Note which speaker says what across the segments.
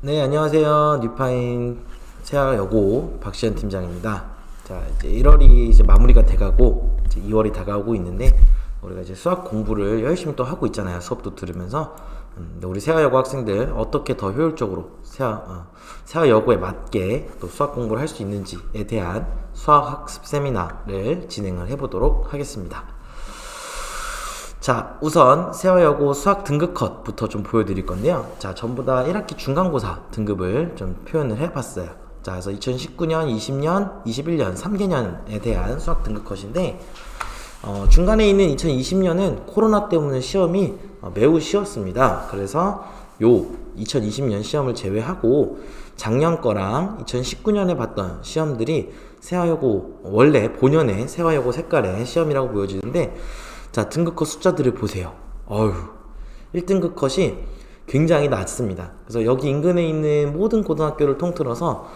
Speaker 1: 네, 안녕하세요. 뉴파인 세아여고 박시현 팀장입니다. 자, 이제 1월이 이제 마무리가 돼가고 이제 2월이 다가오고 있는데 우리가 이제 수학 공부를 열심히 또 하고 있잖아요. 수업도 들으면서 우리 세아여고 학생들 어떻게 더 효율적으로 세아여고에 맞게 또 수학 공부를 할 수 있는지에 대한 수학 학습 세미나를 진행을 해보도록 하겠습니다. 자, 우선 세아여고 수학 등급 컷부터 좀 보여드릴 건데요. 자, 전부 다 1학기 중간고사 등급을 좀 표현을 해봤어요. 자, 그래서 2019년, 20년, 21년 3개년에 대한 수학 등급 컷인데 중간에 있는 2020년은 코로나 때문에 시험이 매우 쉬웠습니다. 그래서 요 2020년 시험을 제외하고 작년 거랑 2019년에 봤던 시험들이 세아여고 원래 본연의 세아여고 색깔의 시험이라고 보여지는데, 자, 등급 컷 숫자들을 보세요. 1등급 컷이 굉장히 낮습니다. 그래서 여기 인근에 있는 모든 고등학교를 통틀어서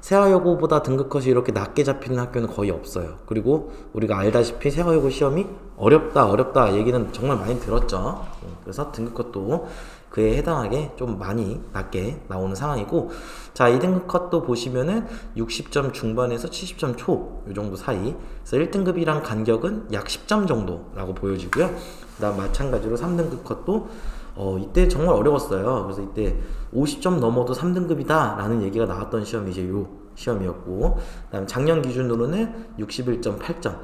Speaker 1: 세아여고보다 등급 컷이 이렇게 낮게 잡히는 학교는 거의 없어요. 그리고 우리가 알다시피 세아여고 시험이 어렵다 얘기는 정말 많이 들었죠. 그래서 등급 컷도 그에 해당하게 좀 많이 낮게 나오는 상황이고, 자, 2등급 컷도 보시면은 60점 중반에서 70점 초 이 정도 사이. 그래서 1등급이랑 간격은 약 10점 정도라고 보여지고요. 그다음 마찬가지로 3등급 컷도 이때 정말 어려웠어요. 그래서 이때 50점 넘어도 3등급이다 라는 얘기가 나왔던 시험이 이제 요 시험이었고, 그다음 작년 기준으로는 61.8점.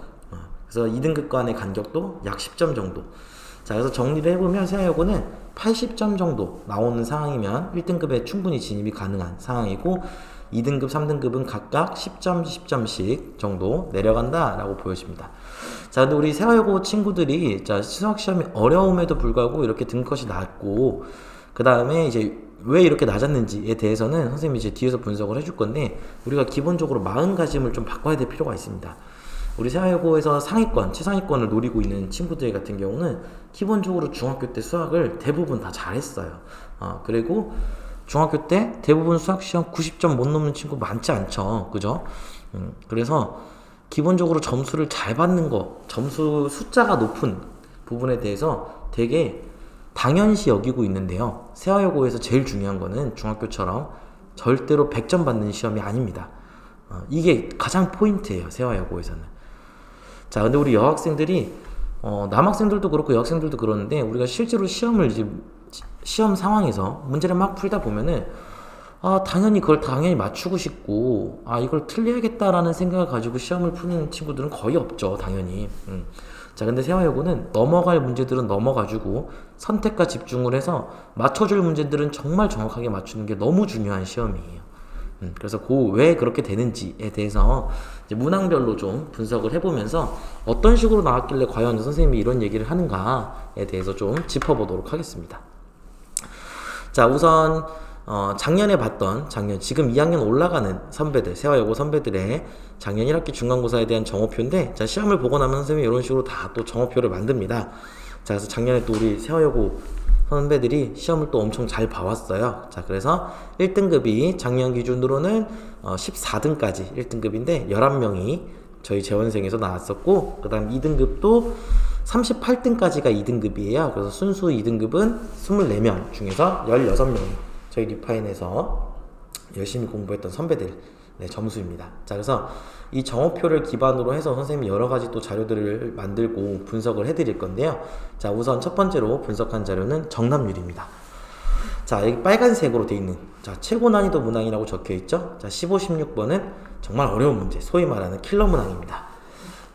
Speaker 1: 그래서 2등급 간의 간격도 약 10점 정도. 자, 그래서 정리를 해보면 세아여고는 80점 정도 나오는 상황이면 1등급에 충분히 진입이 가능한 상황이고, 2등급, 3등급은 각각 10점, 10점씩 정도 내려간다라고 보여집니다. 자, 근데 우리 세아여고 친구들이 자, 수학시험이 어려움에도 불구하고 이렇게 등급컷이 낮고, 그 다음에 이제 왜 이렇게 낮았는지에 대해서는 선생님이 이제 뒤에서 분석을 해줄 건데, 우리가 기본적으로 마음가짐을 좀 바꿔야 될 필요가 있습니다. 우리 세아여고에서 상위권, 최상위권을 노리고 있는 친구들 같은 경우는 기본적으로 중학교 때 수학을 대부분 다 잘했어요. 그리고 중학교 때 대부분 수학시험 90점 못 넘는 친구 많지 않죠. 그죠? 그래서 기본적으로 점수를 잘 받는 거, 점수 숫자가 높은 부분에 대해서 되게 당연시 여기고 있는데요. 세아여고에서 제일 중요한 거는 중학교처럼 절대로 100점 받는 시험이 아닙니다. 이게 가장 포인트예요, 세아여고에서는. 자, 근데 우리 여학생들이 남학생들도 그렇고 여학생들도 그러는데, 우리가 실제로 시험 상황에서 문제를 막 풀다 보면은 당연히 그걸 당연히 맞추고 싶고 이걸 틀려야겠다라는 생각을 가지고 시험을 푸는 친구들은 거의 없죠, 당연히. 자, 근데 세아여고는 넘어갈 문제들은 넘어가지고 선택과 집중을 해서 맞춰줄 문제들은 정말 정확하게 맞추는 게 너무 중요한 시험이에요. 그래서 왜 그렇게 되는지에 대해서 이제 문항별로 좀 분석을 해보면서 어떤 식으로 나왔길래 과연 선생님이 이런 얘기를 하는가에 대해서 좀 짚어보도록 하겠습니다. 자, 우선 작년에 봤던 지금 2학년 올라가는 선배들, 세아여고 선배들의 작년 1학기 중간고사에 대한 정오표인데, 자, 시험을 보고 나면 선생님이 이런 식으로 다 또 정오표를 만듭니다. 자, 그래서 작년에 또 우리 세아여고 선배들이 시험을 또 엄청 잘 봐왔어요. 자, 그래서 1등급이 작년 기준으로는 14등까지 1등급인데 11명이 저희 재원생에서 나왔었고, 그 다음 2등급도 38등까지가 2등급이에요. 그래서 순수 2등급은 24명 중에서 16명이 저희 리파인에서 열심히 공부했던 선배들 점수입니다. 자, 그래서 이 정오표를 기반으로 해서 선생님이 여러 가지 또 자료들을 만들고 분석을 해드릴 건데요. 자, 우선 첫 번째로 분석한 자료는 정답률입니다. 자, 여기 빨간색으로 되어 있는 최고 난이도 문항이라고 적혀 있죠. 자, 15, 16번은 정말 어려운 문제, 소위 말하는 킬러 문항입니다.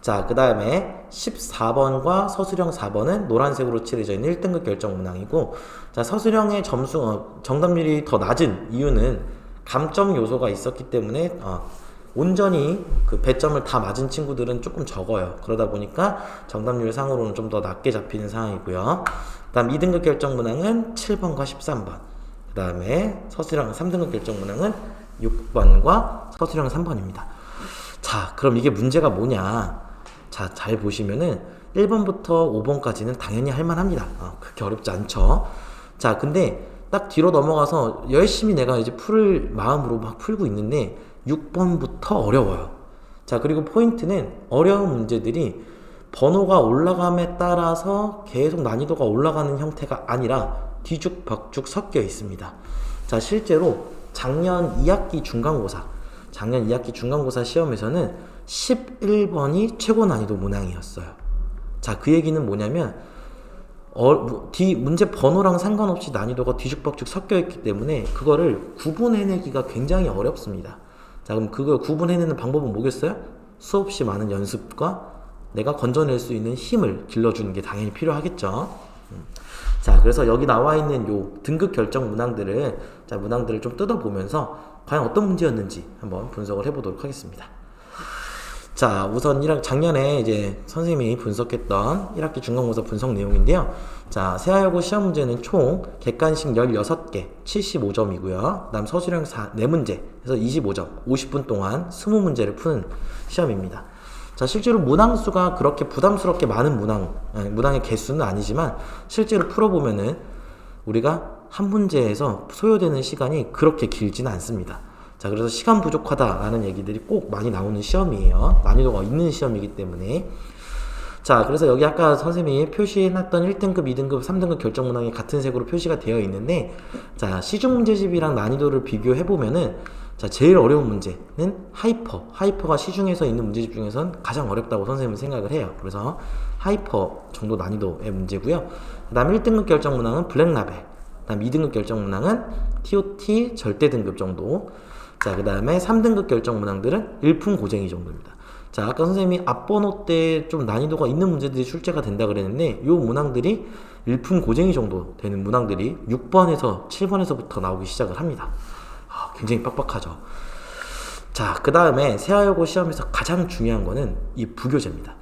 Speaker 1: 자, 그 다음에 14번과 서술형 4번은 노란색으로 칠해져 있는 1등급 결정 문항이고, 자, 서술형의 정답률이 더 낮은 이유는 감점 요소가 있었기 때문에 온전히 그 배점을 다 맞은 친구들은 조금 적어요. 그러다 보니까 정답률 상으로는 좀 더 낮게 잡히는 상황이고요. 그 다음 2등급 결정 문항은 7번과 13번, 그 다음에 서술형 3등급 결정 문항은 6번과 서술형 3번입니다. 자, 그럼 이게 문제가 뭐냐. 자, 잘 보시면은 1번부터 5번까지는 당연히 할만합니다. 그렇게 어렵지 않죠. 자, 근데 딱 뒤로 넘어가서 열심히 내가 이제 풀 마음으로 막 풀고 있는데 6번부터 어려워요. 자, 그리고 포인트는 어려운 문제들이 번호가 올라감에 따라서 계속 난이도가 올라가는 형태가 아니라 뒤죽박죽 섞여 있습니다. 자, 실제로 작년 2학기 중간고사 시험에서는 11번이 최고 난이도 문항이었어요. 자, 그 얘기는 뭐냐면 문제 번호랑 상관없이 난이도가 뒤죽박죽 섞여 있기 때문에 그거를 구분해내기가 굉장히 어렵습니다. 자, 그럼 그걸 구분해내는 방법은 뭐겠어요? 수없이 많은 연습과 내가 건져낼 수 있는 힘을 길러주는 게 당연히 필요하겠죠. 자, 그래서 여기 나와 있는 요 등급 결정 문항들을 좀 뜯어보면서 과연 어떤 문제였는지 한번 분석을 해보도록 하겠습니다. 자, 우선 작년에 이제 선생님이 분석했던 1학기 중간고사 분석 내용인데요. 자, 세하여고 시험 문제는 총 객관식 16개, 75점이고요. 그다음 서술형 4문제, 그래서 25점, 50분 동안 20문제를 푸는 시험입니다. 자, 실제로 문항수가 그렇게 부담스럽게 많은 문항의 개수는 아니지만 실제로 풀어보면은 우리가 한 문제에서 소요되는 시간이 그렇게 길지는 않습니다. 자, 그래서 시간 부족하다라는 얘기들이 꼭 많이 나오는 시험이에요. 난이도가 있는 시험이기 때문에. 자, 그래서 여기 아까 선생님이 표시해놨던 1등급, 2등급, 3등급 결정 문항이 같은 색으로 표시가 되어 있는데, 자, 시중 문제집이랑 난이도를 비교해보면은, 자, 제일 어려운 문제는 하이퍼가 시중에서 있는 문제집 중에선 가장 어렵다고 선생님은 생각을 해요. 그래서 하이퍼 정도 난이도의 문제고요. 그 다음 1등급 결정 문항은 블랙라벨, 그 다음 2등급 결정 문항은 TOT 절대 등급 정도. 자, 그 다음에 3등급 결정 문항들은 일품고쟁이 정도입니다. 자, 아까 선생님이 앞번호 때 좀 난이도가 있는 문제들이 출제가 된다 그랬는데, 요 문항들이 일품고쟁이 정도 되는 문항들이 6번에서 7번에서부터 나오기 시작을 합니다. 굉장히 빡빡하죠. 자, 그 다음에 세하여고 시험에서 가장 중요한 거는 이 부교재입니다.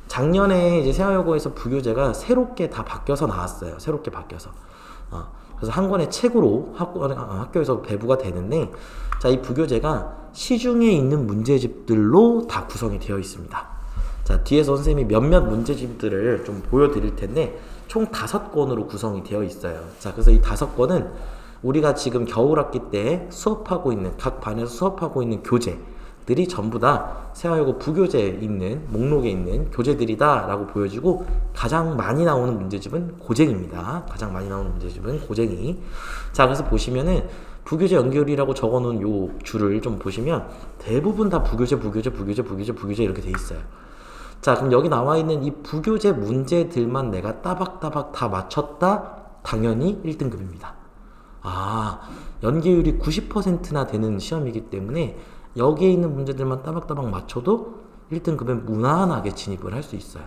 Speaker 1: 작년에 이제 세하여고에서 부교재가 새롭게 다 바뀌어서 나왔어요. 새롭게 바뀌어서. 그래서 한 권의 책으로 학교에서 배부가 되는데, 자, 이 부교재가 시중에 있는 문제집들로 다 구성이 되어 있습니다. 자, 뒤에서 선생님이 몇몇 문제집들을 좀 보여드릴 텐데, 총 5권으로 구성이 되어 있어요. 자, 그래서 이 5권은 우리가 지금 겨울학기 때 수업하고 있는, 각 반에서 수업하고 있는 교재들이 전부 다 세하여고 부교재에 있는, 목록에 있는 교재들이다 라고 보여지고, 가장 많이 나오는 문제집은 고쟁입니다. 가장 많이 나오는 문제집은 고쟁이. 자, 그래서 보시면은 부교재 연결이라고 적어놓은 요 줄을 좀 보시면 대부분 다 부교재 이렇게 돼 있어요. 자, 그럼 여기 나와 있는 이 부교재 문제들만 내가 따박따박 다 맞췄다? 당연히 1등급입니다. 연계율이 90%나 되는 시험이기 때문에 여기에 있는 문제들만 따박따박 맞춰도 1등급에 무난하게 진입을 할 수 있어요.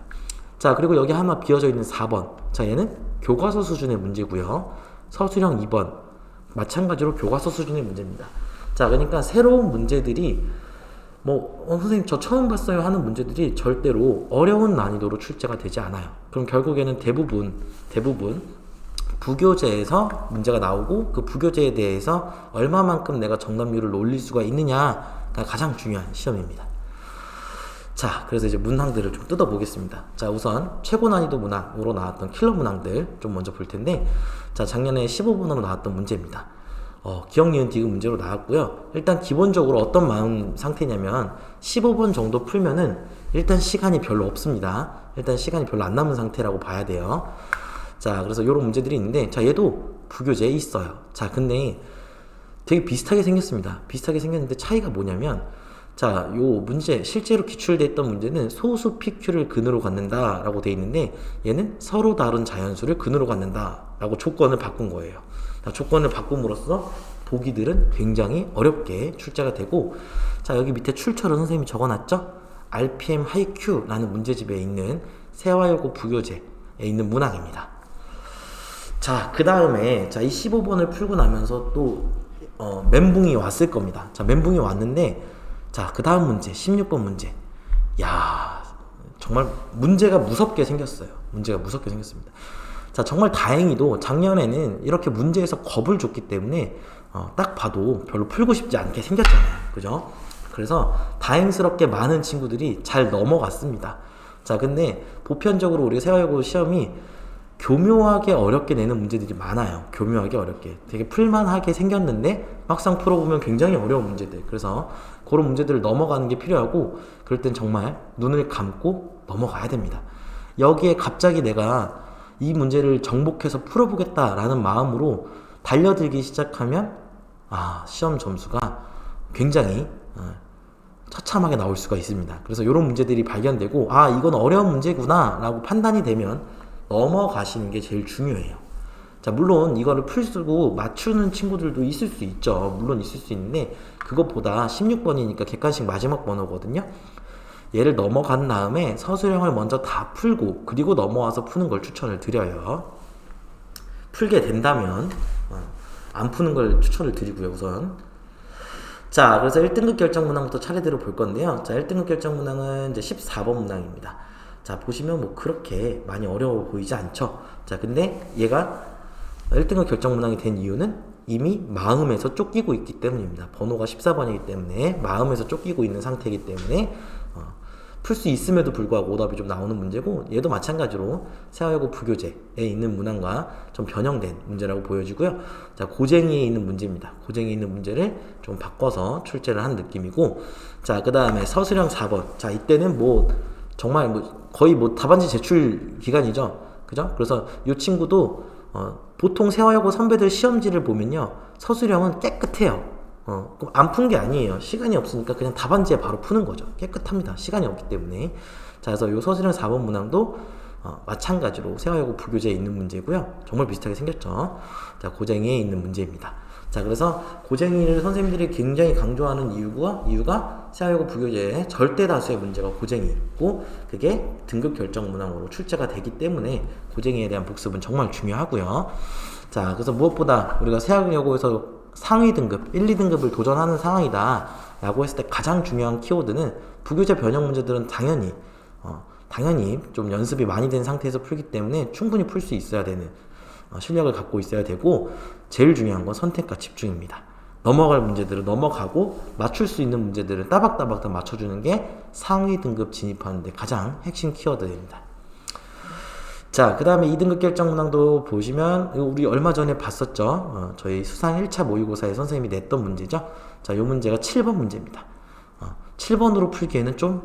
Speaker 1: 자, 그리고 여기 하나 비어져 있는 4번. 자, 얘는 교과서 수준의 문제고요. 서술형 2번. 마찬가지로 교과서 수준의 문제입니다. 자, 그러니까 새로운 문제들이 선생님 저 처음 봤어요 하는 문제들이 절대로 어려운 난이도로 출제가 되지 않아요. 그럼 결국에는 대부분 부교재에서 문제가 나오고, 그 부교재에 대해서 얼마만큼 내가 정답률을 올릴 수가 있느냐가 가장 중요한 시험입니다. 자, 그래서 이제 문항들을 좀 뜯어보겠습니다. 자, 우선 최고 난이도 문항으로 나왔던 킬러 문항들 좀 먼저 볼 텐데, 자, 작년에 15번으로 나왔던 문제입니다. 기억, 니은, 디귿 문제로 나왔고요. 일단 기본적으로 어떤 마음 상태냐면 15번 정도 풀면은 일단 시간이 별로 없습니다. 일단 시간이 별로 안 남은 상태라고 봐야 돼요. 자, 그래서 이런 문제들이 있는데, 자, 얘도 부교재에 있어요. 자, 근데 되게 비슷하게 생겼습니다. 비슷하게 생겼는데 차이가 뭐냐면, 자, 요 문제, 실제로 기출돼 있던 문제는 소수 PQ를 근으로 갖는다 라고 돼 있는데, 얘는 서로 다른 자연수를 근으로 갖는다 라고 조건을 바꾼 거예요. 자, 조건을 바꿈으로써 보기들은 굉장히 어렵게 출제가 되고, 자, 여기 밑에 출처를 선생님이 적어놨죠? RPM 하이큐라는 문제집에 있는 세하여고 부교재에 있는 문항입니다. 자, 그 다음에 자, 이 15번을 풀고 나면서 또 멘붕이 왔을 겁니다. 자, 멘붕이 왔는데, 자, 그 다음 문제 16번 문제, 야, 정말 문제가 무섭게 생겼어요. 문제가 무섭게 생겼습니다. 자, 정말 다행히도 작년에는 이렇게 문제에서 겁을 줬기 때문에 딱 봐도 별로 풀고 싶지 않게 생겼잖아요. 그죠? 그래서 다행스럽게 많은 친구들이 잘 넘어갔습니다. 자, 근데 보편적으로 우리가 세하여고 시험이 교묘하게 어렵게 내는 문제들이 많아요. 교묘하게 어렵게. 되게 풀만하게 생겼는데 막상 풀어보면 굉장히 어려운 문제들. 그래서 그런 문제들을 넘어가는 게 필요하고, 그럴 땐 정말 눈을 감고 넘어가야 됩니다. 여기에 갑자기 내가 이 문제를 정복해서 풀어보겠다라는 마음으로 달려들기 시작하면 시험 점수가 굉장히 처참하게 나올 수가 있습니다. 그래서 이런 문제들이 발견되고 이건 어려운 문제구나 라고 판단이 되면 넘어가시는 게 제일 중요해요. 자, 물론 이거를 풀고 맞추는 친구들도 있을 수 있죠. 물론 있을 수 있는데 그것보다 16번이니까 객관식 마지막 번호거든요. 얘를 넘어간 다음에 서술형을 먼저 다 풀고 그리고 넘어와서 푸는 걸 추천을 드려요. 풀게 된다면 안 푸는 걸 추천을 드리고요. 우선 자, 그래서 1등급 결정 문항부터 차례대로 볼 건데요. 자, 1등급 결정 문항은 이제 14번 문항입니다. 자, 보시면 뭐 그렇게 많이 어려워 보이지 않죠. 자, 근데 얘가 1등급 결정 문항이 된 이유는 이미 마음에서 쫓기고 있기 때문입니다. 번호가 14번이기 때문에 마음에서 쫓기고 있는 상태이기 때문에 풀 수 있음에도 불구하고 오답이 좀 나오는 문제고, 얘도 마찬가지로 세화여고 부교재에 있는 문항과 좀 변형된 문제라고 보여지고요. 자, 고쟁이에 있는 문제입니다. 고쟁이에 있는 문제를 좀 바꿔서 출제를 한 느낌이고, 자, 그 다음에 서술형 4번. 자, 이때는 정말 거의 답안지 제출 기간이죠. 그죠? 그래서 이 친구도 보통 세화여고 선배들 시험지를 보면요, 서술형은 깨끗해요. 그럼 안 푼 게 아니에요. 시간이 없으니까 그냥 답안지에 바로 푸는 거죠. 깨끗합니다. 시간이 없기 때문에. 자, 그래서 요 서술형 4번 문항도 마찬가지로 세화여고 부교재에 있는 문제고요. 정말 비슷하게 생겼죠. 자, 고쟁이에 있는 문제입니다. 자, 그래서 고쟁이를 선생님들이 굉장히 강조하는 이유가 세화여고 부교재의 절대 다수의 문제가 고쟁이고, 그게 등급 결정 문항으로 출제가 되기 때문에 고쟁이에 대한 복습은 정말 중요하고요. 자, 그래서 무엇보다 우리가 세화여고에서 상위 등급, 1, 2등급을 도전하는 상황이다 라고 했을 때 가장 중요한 키워드는 부교재 변형 문제들은 당연히 좀 연습이 많이 된 상태에서 풀기 때문에 충분히 풀 수 있어야 되는 실력을 갖고 있어야 되고, 제일 중요한 건 선택과 집중입니다. 넘어갈 문제들은 넘어가고 맞출 수 있는 문제들은 따박따박 다 맞춰주는 게 상위 등급 진입하는 데 가장 핵심 키워드입니다. 자, 그 다음에 2등급 결정 문항도 보시면 우리 얼마 전에 봤었죠. 저희 수상 1차 모의고사에 선생님이 냈던 문제죠. 자, 이 문제가 7번 문제입니다. 7번으로 풀기에는 좀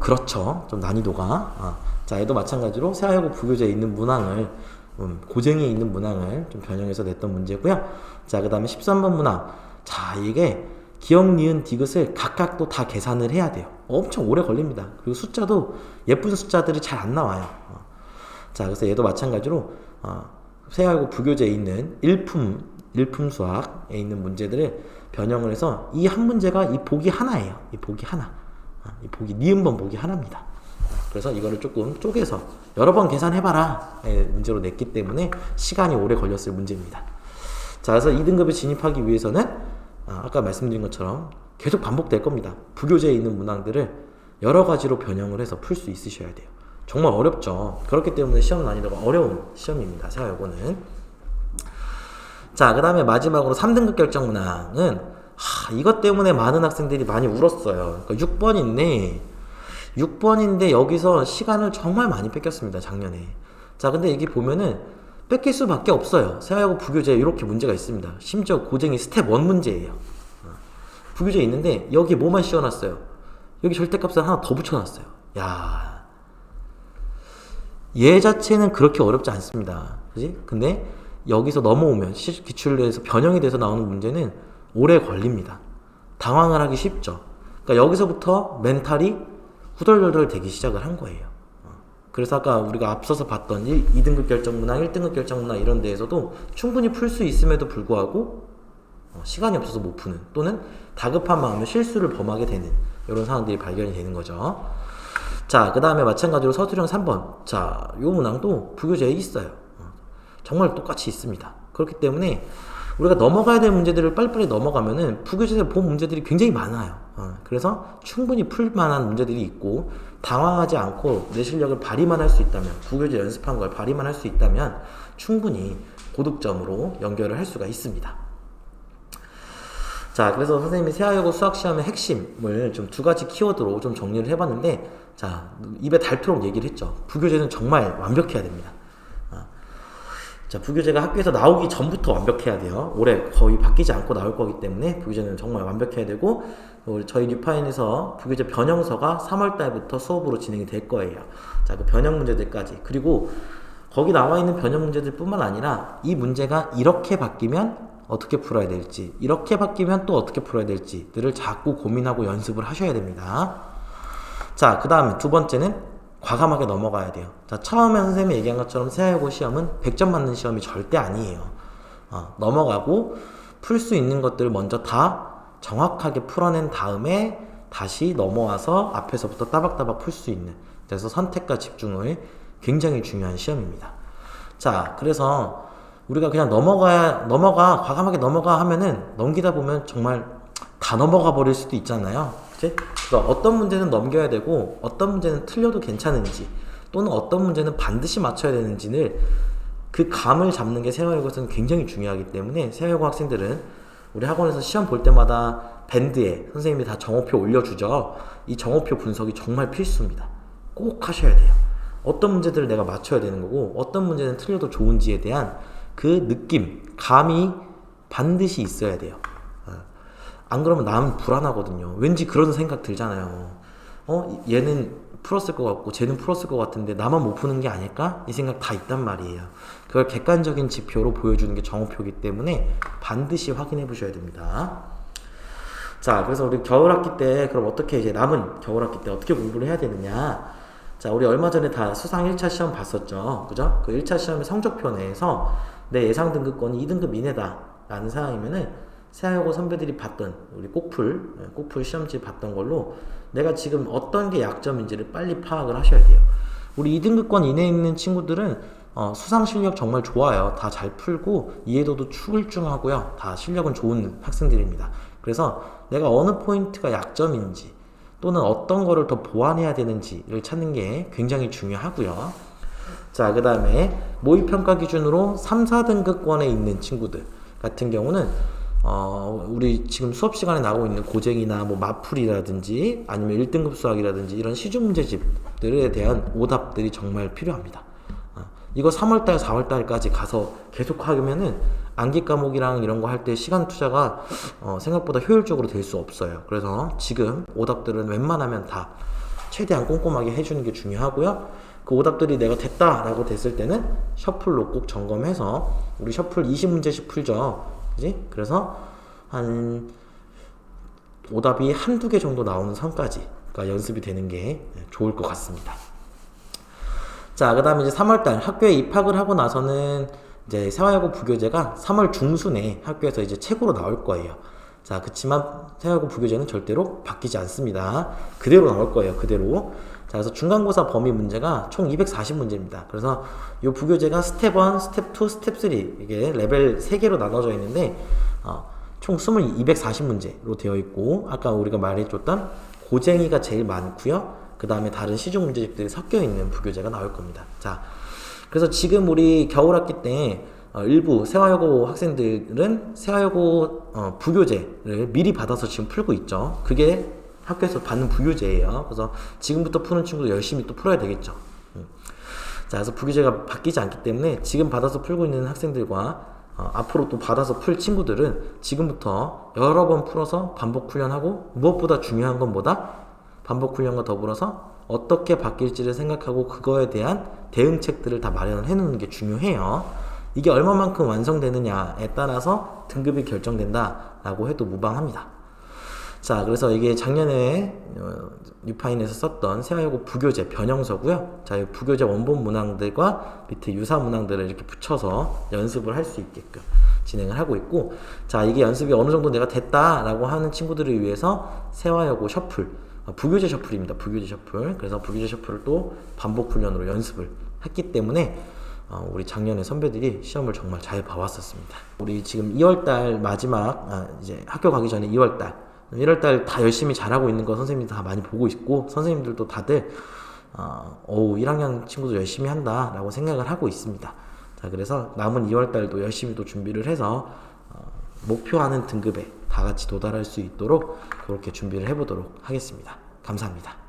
Speaker 1: 그렇죠. 좀 난이도가. 자, 얘도 마찬가지로 세화여고 부교재에 있는 문항을 고쟁이에 있는 문항을 좀 변형해서 냈던 문제고요. 자, 그 다음에 13번 문항. 자, 이게 기억, 니은, 디귿을 각각 또 다 계산을 해야 돼요. 엄청 오래 걸립니다. 그리고 숫자도 예쁜 숫자들이 잘 안 나와요. 자, 그래서 얘도 마찬가지로 세화여고 부교재에 있는 일품 수학에 있는 문제들을 변형을 해서 이 한 문제가 이 보기 하나예요. 이 보기 하나. 이 보기 니은번 보기 하나입니다. 그래서 이거를 조금 쪼개서 여러 번 계산해봐라 문제로 냈기 때문에 시간이 오래 걸렸을 문제입니다. 자, 그래서 2등급에 진입하기 위해서는 아까 말씀드린 것처럼 계속 반복될 겁니다. 부교재에 있는 문항들을 여러 가지로 변형을 해서 풀 수 있으셔야 돼요. 정말 어렵죠. 그렇기 때문에 시험 난이도가 어려운 시험입니다. 세화여고는. 자, 그 다음에 마지막으로 3등급 결정 문항은 이것 때문에 많은 학생들이 많이 울었어요. 그러니까 6번인데 여기서 시간을 정말 많이 뺏겼습니다. 작년에. 자, 근데 여기 보면은 뺏길 수밖에 없어요. 세화여고 부교재에 이렇게 문제가 있습니다. 심지어 고쟁이 스텝 1 문제예요. 부교재에 있는데 여기 뭐만 씌워놨어요? 여기 절대값을 하나 더 붙여놨어요. 야, 얘 자체는 그렇게 어렵지 않습니다. 그지? 근데 여기서 넘어오면 기출로 해서 변형이 돼서 나오는 문제는 오래 걸립니다. 당황을 하기 쉽죠. 그러니까 여기서부터 멘탈이 후덜덜덜 되기 시작을 한 거예요. 그래서 아까 우리가 앞서서 봤던 2등급 결정 문항, 1등급 결정 문항 이런 데에서도 충분히 풀 수 있음에도 불구하고 시간이 없어서 못 푸는, 또는 다급한 마음에 실수를 범하게 되는 이런 상황들이 발견이 되는 거죠. 자, 그 다음에 마찬가지로 서술형 3번. 자, 요 문항도 부교재에 있어요. 정말 똑같이 있습니다. 그렇기 때문에 우리가 넘어가야 될 문제들을 빨리빨리 넘어가면은 부교재에서 본 문제들이 굉장히 많아요. 그래서 충분히 풀만한 문제들이 있고, 당황하지 않고 내 실력을 발휘만 할 수 있다면, 부교재 연습한 걸 발휘만 할 수 있다면 충분히 고득점으로 연결을 할 수가 있습니다. 자, 그래서 선생님이 세화여고 수학시험의 핵심을 좀 2가지 키워드로 좀 정리를 해봤는데, 자, 입에 닳도록 얘기를 했죠. 부교재는 정말 완벽해야 됩니다. 자, 부교재가 학교에서 나오기 전부터 완벽해야 돼요. 올해 거의 바뀌지 않고 나올 거기 때문에 부교재는 정말 완벽해야 되고, 저희 뉴파인에서 부교재 변형서가 3월달부터 수업으로 진행이 될 거예요. 자, 그 변형 문제들까지. 그리고 거기 나와 있는 변형 문제들 뿐만 아니라 이 문제가 이렇게 바뀌면 어떻게 풀어야 될지, 이렇게 바뀌면 또 어떻게 풀어야 될지들을 자꾸 고민하고 연습을 하셔야 됩니다. 자, 그 다음에 두 번째는 과감하게 넘어가야 돼요. 자, 처음에 선생님이 얘기한 것처럼 세아여고 시험은 100점 맞는 시험이 절대 아니에요. 넘어가고 풀 수 있는 것들을 먼저 다 정확하게 풀어낸 다음에 다시 넘어와서 앞에서부터 따박따박 풀 수 있는, 그래서 선택과 집중을 굉장히 중요한 시험입니다. 자, 그래서 우리가 그냥 과감하게 넘어가 하면은 넘기다 보면 정말 다 넘어가 버릴 수도 있잖아요. 그치? 그래서 어떤 문제는 넘겨야 되고 어떤 문제는 틀려도 괜찮은지, 또는 어떤 문제는 반드시 맞춰야 되는지를 그 감을 잡는 게 세아여고에서는 굉장히 중요하기 때문에 세아여고 학생들은 우리 학원에서 시험 볼 때마다 밴드에 선생님이 다 정오표 올려주죠. 이 정오표 분석이 정말 필수입니다. 꼭 하셔야 돼요. 어떤 문제들을 내가 맞춰야 되는 거고 어떤 문제는 틀려도 좋은지에 대한 그 느낌, 감이 반드시 있어야 돼요. 안 그러면 나는 불안하거든요. 왠지 그런 생각 들잖아요. 얘는 풀었을 것 같고 쟤는 풀었을 것 같은데 나만 못 푸는 게 아닐까? 이 생각 다 있단 말이에요. 그걸 객관적인 지표로 보여주는 게 정오표이기 때문에 반드시 확인해 보셔야 됩니다. 자, 그래서 우리 겨울학기 때 그럼 어떻게 이제 남은 겨울학기 때 어떻게 공부를 해야 되느냐? 자, 우리 얼마 전에 다 수상 1차 시험 봤었죠. 그죠? 그 1차 시험의 성적표 내에서 내 예상 등급권이 2등급 이내다 라는 상황이면은 세아여고 선배들이 봤던 우리 꼭풀 시험지 봤던 걸로 내가 지금 어떤 게 약점인지를 빨리 파악을 하셔야 돼요. 우리 2등급권 이내에 있는 친구들은 수상 실력 정말 좋아요. 다 잘 풀고 이해도도 출중하고요. 다 실력은 좋은 학생들입니다. 그래서 내가 어느 포인트가 약점인지 또는 어떤 거를 더 보완해야 되는지를 찾는 게 굉장히 중요하고요. 자, 그 다음에 모의평가 기준으로 3, 4등급권에 있는 친구들 같은 경우는 우리 지금 수업 시간에 나오고 있는 고쟁이나 뭐 마풀이라든지 아니면 1등급 수학이라든지 이런 시중문제집들에 대한 오답들이 정말 필요합니다. 이거 3월달, 4월달까지 가서 계속 하면은 암기 과목이랑 이런 거 할 때 시간 투자가 생각보다 효율적으로 될 수 없어요. 그래서 지금 오답들은 웬만하면 다 최대한 꼼꼼하게 해주는 게 중요하고요. 그 오답들이 내가 됐다라고 됐을 때는 셔플로 꼭 점검해서 우리 셔플 20문제씩 풀죠. 그지? 그래서 한 오답이 한두 개 정도 나오는 선까지가 연습이 되는 게 좋을 것 같습니다. 자, 그 다음에 이제 3월달 학교에 입학을 하고 나서는 이제 세아여고 부교재가 3월 중순에 학교에서 이제 책으로 나올 거예요. 자, 그치만 세아여고 부교재는 절대로 바뀌지 않습니다. 그대로 나올 거예요. 그대로. 자, 그래서 중간고사 범위 문제가 총 240문제입니다. 그래서 이 부교재가 스텝 1, 스텝 2, 스텝 3 이게 레벨 3개로 나눠져 있는데 총 240문제로 되어 있고 아까 우리가 말해줬던 고쟁이가 제일 많고요. 그 다음에 다른 시중 문제집들이 섞여 있는 부교재가 나올 겁니다. 자, 그래서 지금 우리 겨울학기 때 일부 세아여고 학생들은 세아여고 부교재를 미리 받아서 지금 풀고 있죠. 그게 학교에서 받는 부교재예요. 그래서 지금부터 푸는 친구도 열심히 또 풀어야 되겠죠. 자, 그래서 부교재가 바뀌지 않기 때문에 지금 받아서 풀고 있는 학생들과 앞으로 또 받아서 풀 친구들은 지금부터 여러 번 풀어서 반복 훈련하고 무엇보다 중요한 건 뭐다? 반복 훈련과 더불어서 어떻게 바뀔지를 생각하고 그거에 대한 대응책들을 다 마련을 해놓는 게 중요해요. 이게 얼마만큼 완성되느냐에 따라서 등급이 결정된다라고 해도 무방합니다. 자, 그래서 이게 작년에 유파인에서 썼던 세아여고 부교재 변형서고요. 자, 이 부교재 원본 문항들과 밑에 유사 문항들을 이렇게 붙여서 연습을 할 수 있게끔 진행을 하고 있고, 자, 이게 연습이 어느 정도 내가 됐다라고 하는 친구들을 위해서 세아여고 셔플, 부교재 셔플입니다. 부교재 셔플. 그래서 부교재 셔플을 또 반복 훈련으로 연습을 했기 때문에 우리 작년에 선배들이 시험을 정말 잘 봐왔었습니다. 우리 지금 2월달 마지막 이제 학교 가기 전에 1월달 다 열심히 잘하고 있는 거 선생님들 다 많이 보고 있고 선생님들도 다들 1학년 친구도 열심히 한다 라고 생각을 하고 있습니다. 자, 그래서 남은 2월달도 열심히 또 준비를 해서 목표하는 등급에 다 같이 도달할 수 있도록 그렇게 준비를 해보도록 하겠습니다. 감사합니다.